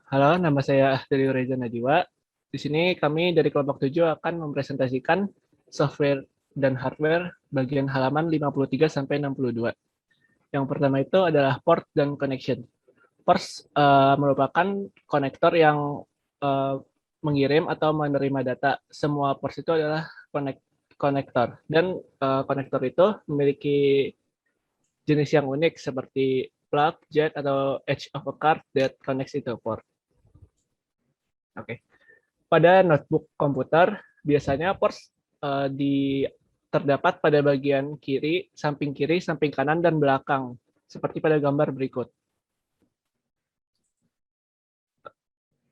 Halo, nama saya dari Reza Najwa. Di sini kami dari kelompok 7 akan mempresentasikan software dan hardware bagian halaman 53 sampai 62. Yang pertama itu adalah port dan connection. Ports merupakan konektor yang eh, mengirim atau menerima data. Semua ports itu adalah konektor dan konektor itu memiliki jenis yang unik seperti plug, jet, atau edge of a card that connects itu port. Oke. Pada notebook komputer, biasanya ports terdapat pada bagian kiri, samping kanan, dan belakang, seperti pada gambar berikut.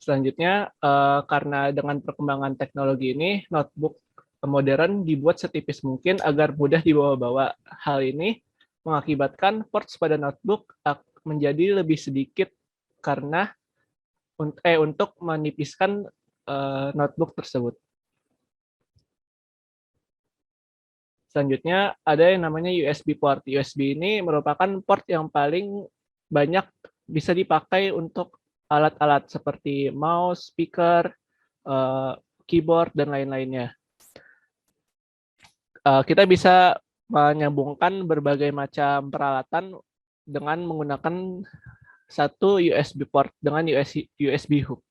Selanjutnya, karena dengan perkembangan teknologi ini, notebook modern dibuat setipis mungkin agar mudah dibawa-bawa. Hal ini mengakibatkan ports pada notebook menjadi lebih sedikit karena untuk menipiskan notebook tersebut. Selanjutnya ada yang namanya USB port. USB ini merupakan port yang paling banyak bisa dipakai untuk alat-alat seperti mouse, speaker, eh, keyboard, dan lain-lainnya. Kita bisa menyambungkan berbagai macam peralatan dengan menggunakan satu USB port dengan USB hub.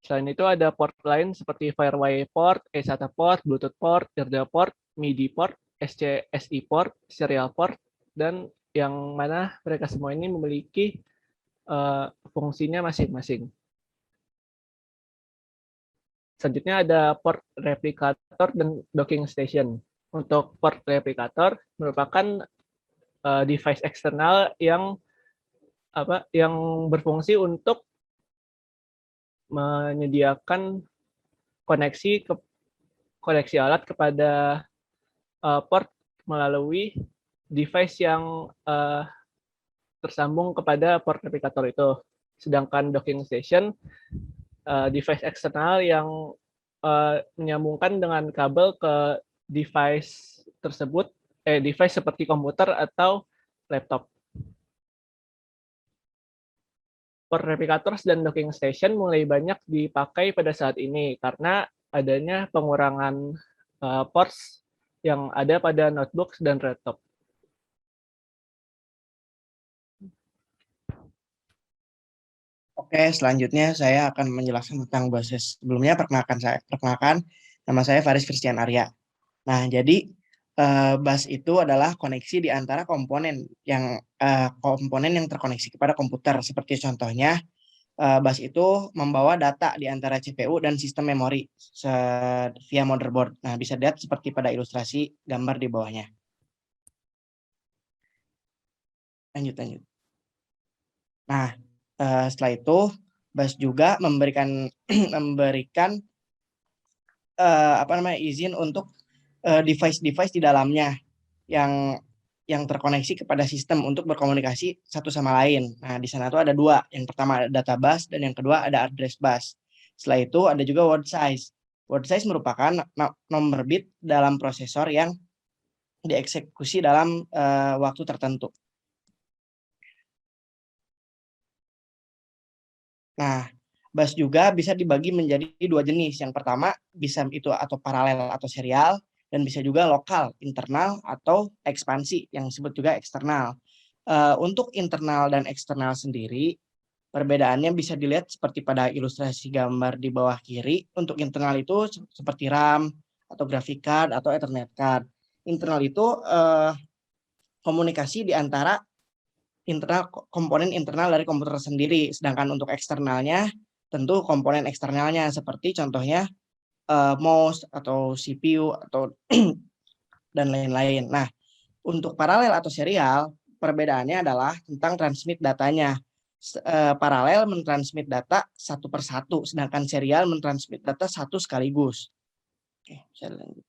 Selain itu ada port lain seperti Firewire port, eSATA port, Bluetooth port, AirDrop port, MIDI port, SCSI port, serial port, dan yang mana mereka semua ini memiliki fungsinya masing-masing. Selanjutnya ada port replikator dan docking station. Untuk port replikator merupakan device eksternal yang berfungsi untuk menyediakan koneksi koneksi alat kepada port melalui device yang tersambung kepada port replikator itu. Sedangkan docking station device eksternal yang menyambungkan dengan kabel ke device tersebut, device seperti komputer atau laptop. Port replicators dan docking station mulai banyak dipakai pada saat ini karena adanya pengurangan ports yang ada pada notebook dan laptop. Oke, selanjutnya saya akan menjelaskan tentang basis. Sebelumnya perkenalkan, nama saya Faris Christian Arya. Nah, jadi bus itu adalah koneksi di antara komponen yang terkoneksi kepada komputer. Seperti contohnya, bus itu membawa data di antara CPU dan sistem memori via motherboard. Nah, bisa dilihat seperti pada ilustrasi gambar di bawahnya. Lanjut. Nah, setelah itu bus juga memberikan izin untuk device-device di dalamnya yang terkoneksi kepada sistem untuk berkomunikasi satu sama lain. Nah, di sana tuh ada dua. Yang pertama ada data bus dan yang kedua ada address bus. Setelah itu ada juga word size. Word size merupakan nomor bit dalam prosesor yang dieksekusi dalam waktu tertentu. Nah, bus juga bisa dibagi menjadi dua jenis. Yang pertama bisa itu atau paralel atau serial, dan bisa juga lokal, internal, atau ekspansi yang disebut juga eksternal. Untuk internal dan eksternal sendiri, perbedaannya bisa dilihat seperti pada ilustrasi gambar di bawah kiri. Untuk internal itu seperti RAM, atau graphic card, atau Ethernet card. Internal itu komunikasi di antara komponen internal dari komputer sendiri. Sedangkan untuk eksternalnya, tentu komponen eksternalnya seperti contohnya mouse atau CPU atau dan lain-lain. Nah, untuk paralel atau serial, perbedaannya adalah tentang transmit datanya. Paralel mentransmit data satu per satu, sedangkan serial mentransmit data satu sekaligus. Oke, saya lanjut.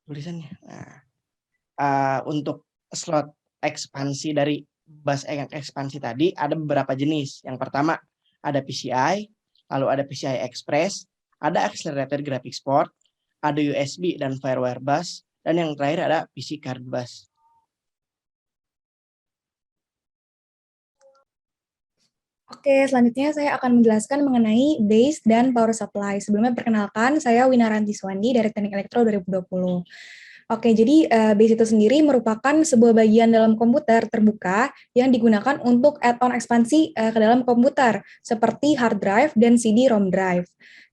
Tulisannya. Nah, untuk slot ekspansi dari bus ekspansi tadi ada beberapa jenis. Yang pertama ada PCI, lalu ada PCI Express, ada Accelerated Graphics Port, ada USB dan Firewire bus, dan yang terakhir ada PC card bus. Oke, selanjutnya saya akan menjelaskan mengenai base dan power supply. Sebelumnya perkenalkan, saya Winaranti Swandi dari Teknik Elektro 2020. Oke, jadi base itu sendiri merupakan sebuah bagian dalam komputer terbuka yang digunakan untuk add-on ekspansi ke dalam komputer, seperti hard drive dan CD-ROM drive.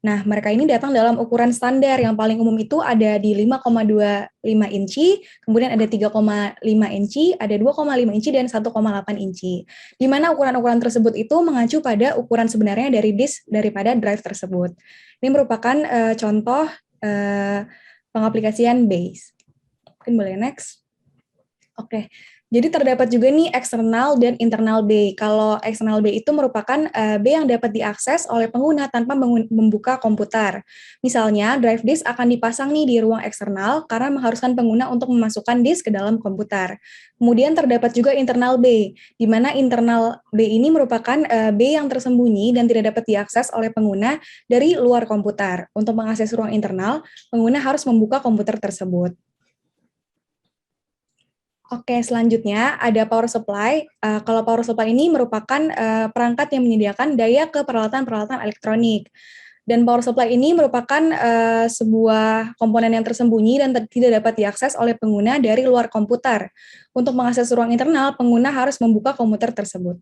Nah, mereka ini datang dalam ukuran standar yang paling umum itu ada di 5,25 inci, kemudian ada 3,5 inci, ada 2,5 inci, dan 1,8 inci. Di mana ukuran-ukuran tersebut itu mengacu pada ukuran sebenarnya dari disk daripada drive tersebut. Ini merupakan contoh pengaplikasian base. Mungkin boleh next. Oke, jadi terdapat juga nih eksternal dan internal bay. Kalau eksternal bay itu merupakan bay yang dapat diakses oleh pengguna tanpa membuka komputer. Misalnya, drive disk akan dipasang nih di ruang eksternal karena mengharuskan pengguna untuk memasukkan disk ke dalam komputer. Kemudian terdapat juga internal bay, di mana internal bay ini merupakan bay yang tersembunyi dan tidak dapat diakses oleh pengguna dari luar komputer. Untuk mengakses ruang internal, pengguna harus membuka komputer tersebut. Oke, selanjutnya ada power supply. Kalau power supply ini merupakan perangkat yang menyediakan daya ke peralatan-peralatan elektronik. Dan power supply ini merupakan sebuah komponen yang tersembunyi dan tidak dapat diakses oleh pengguna dari luar komputer. Untuk mengakses ruang internal, pengguna harus membuka komputer tersebut.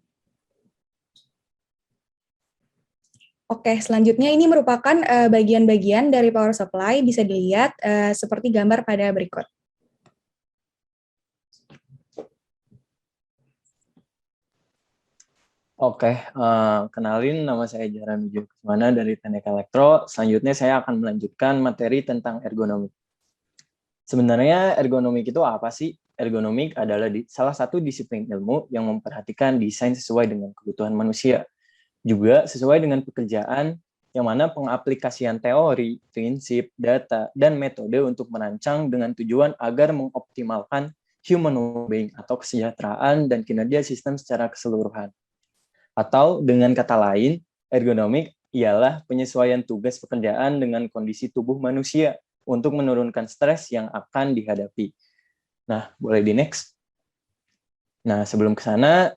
Oke, selanjutnya ini merupakan bagian-bagian dari power supply, bisa dilihat seperti gambar pada berikut. Oke, kenalin nama saya Jaran Wijayakesumana dari Teknik Elektro. Selanjutnya saya akan melanjutkan materi tentang ergonomik. Sebenarnya ergonomik itu apa sih? Ergonomik adalah salah satu disiplin ilmu yang memperhatikan desain sesuai dengan kebutuhan manusia. Juga sesuai dengan pekerjaan yang mana pengaplikasian teori, prinsip, data, dan metode untuk merancang dengan tujuan agar mengoptimalkan human well-being atau kesejahteraan dan kinerja sistem secara keseluruhan. Atau dengan kata lain, ergonomik ialah penyesuaian tugas pekerjaan dengan kondisi tubuh manusia untuk menurunkan stres yang akan dihadapi. Nah, boleh di next. Nah, sebelum ke sana,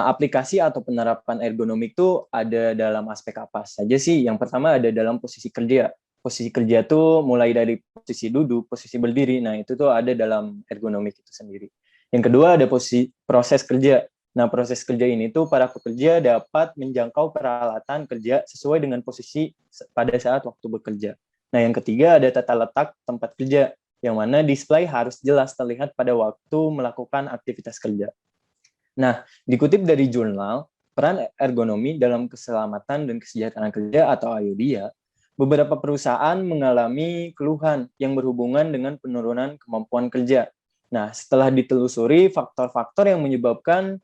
aplikasi atau penerapan ergonomik itu ada dalam aspek apa saja sih? Yang pertama ada dalam posisi kerja. Posisi kerja tuh mulai dari posisi duduk, posisi berdiri. Nah, itu tuh ada dalam ergonomik itu sendiri. Yang kedua ada posisi proses kerja. Nah, proses kerja ini tuh para pekerja dapat menjangkau peralatan kerja sesuai dengan posisi pada saat waktu bekerja. Nah, yang ketiga ada tata letak tempat kerja, yang mana display harus jelas terlihat pada waktu melakukan aktivitas kerja. Nah, dikutip dari jurnal Peran Ergonomi dalam Keselamatan dan Kesejahteraan Kerja atau IODIA, beberapa perusahaan mengalami keluhan yang berhubungan dengan penurunan kemampuan kerja. Nah, setelah ditelusuri faktor-faktor yang menyebabkan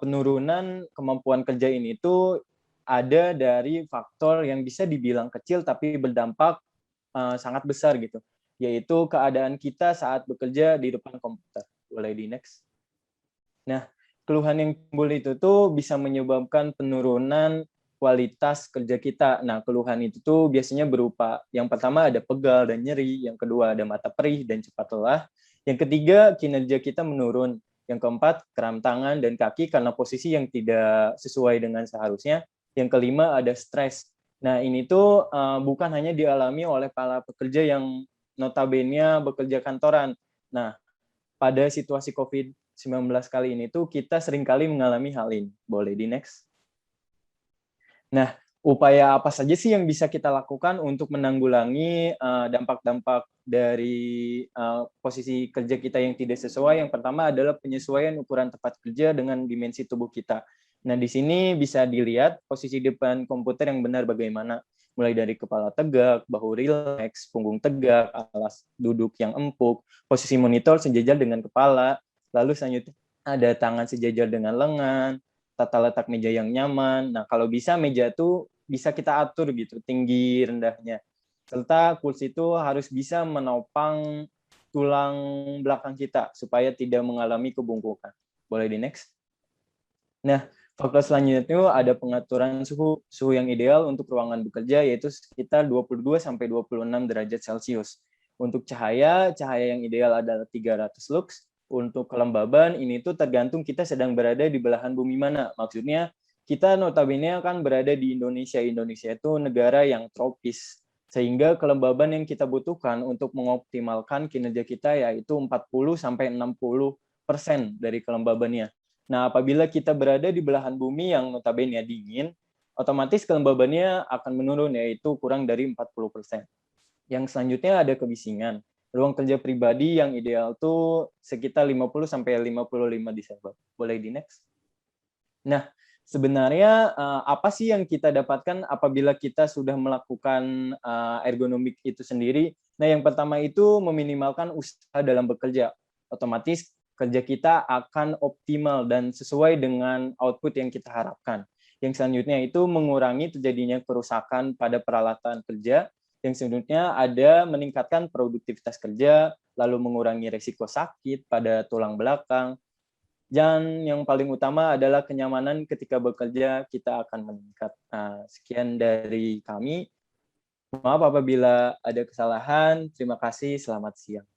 penurunan kemampuan kerja ini itu ada dari faktor yang bisa dibilang kecil tapi berdampak sangat besar gitu, yaitu keadaan kita saat bekerja di depan komputer. Boleh di next. Nah, keluhan yang timbul itu tuh bisa menyebabkan penurunan kualitas kerja kita. Nah, keluhan itu tuh biasanya berupa yang pertama ada pegal dan nyeri, yang kedua ada mata perih dan cepat lelah, yang ketiga kinerja kita menurun, yang keempat kram tangan dan kaki karena posisi yang tidak sesuai dengan seharusnya, yang kelima ada stres. Nah, ini tuh bukan hanya dialami oleh para pekerja yang notabene bekerja kantoran. Nah, pada situasi COVID-19 kali ini tuh kita seringkali mengalami hal ini. Boleh di next. Nah, upaya apa saja sih yang bisa kita lakukan untuk menanggulangi dampak-dampak dari posisi kerja kita yang tidak sesuai? Yang pertama adalah penyesuaian ukuran tempat kerja dengan dimensi tubuh kita. Nah, di sini bisa dilihat posisi depan komputer yang benar bagaimana. Mulai dari kepala tegak, bahu rileks, punggung tegak, alas duduk yang empuk, posisi monitor sejajar dengan kepala, lalu selanjutnya ada tangan sejajar dengan lengan, tata letak meja yang nyaman. Nah, kalau bisa meja itu bisa kita atur gitu, tinggi rendahnya. Serta kursi itu harus bisa menopang tulang belakang kita supaya tidak mengalami kebungkukan. Boleh di next. Nah, faktor selanjutnya itu ada pengaturan suhu yang ideal untuk ruangan bekerja yaitu sekitar 22 sampai 26 derajat Celcius. Untuk cahaya yang ideal adalah 300 lux. Untuk kelembaban ini tuh tergantung kita sedang berada di belahan bumi mana. Maksudnya kita notabene kan berada di Indonesia. Indonesia itu negara yang tropis, sehingga kelembaban yang kita butuhkan untuk mengoptimalkan kinerja kita yaitu 40-60% dari kelembabannya. Nah, apabila kita berada di belahan bumi yang notabene dingin, otomatis kelembabannya akan menurun, yaitu kurang dari 40%. Yang selanjutnya ada kebisingan. Ruang kerja pribadi yang ideal tuh sekitar 50-55 Desember. Boleh di next? Nah, sebenarnya apa sih yang kita dapatkan apabila kita sudah melakukan ergonomik itu sendiri? Nah, yang pertama itu meminimalkan usaha dalam bekerja. Otomatis kerja kita akan optimal dan sesuai dengan output yang kita harapkan. Yang selanjutnya itu mengurangi terjadinya kerusakan pada peralatan kerja. Yang selanjutnya ada meningkatkan produktivitas kerja, lalu mengurangi risiko sakit pada tulang belakang. Dan yang paling utama adalah kenyamanan ketika bekerja kita akan meningkat. Sekian dari kami. Maaf apabila ada kesalahan. Terima kasih. Selamat siang.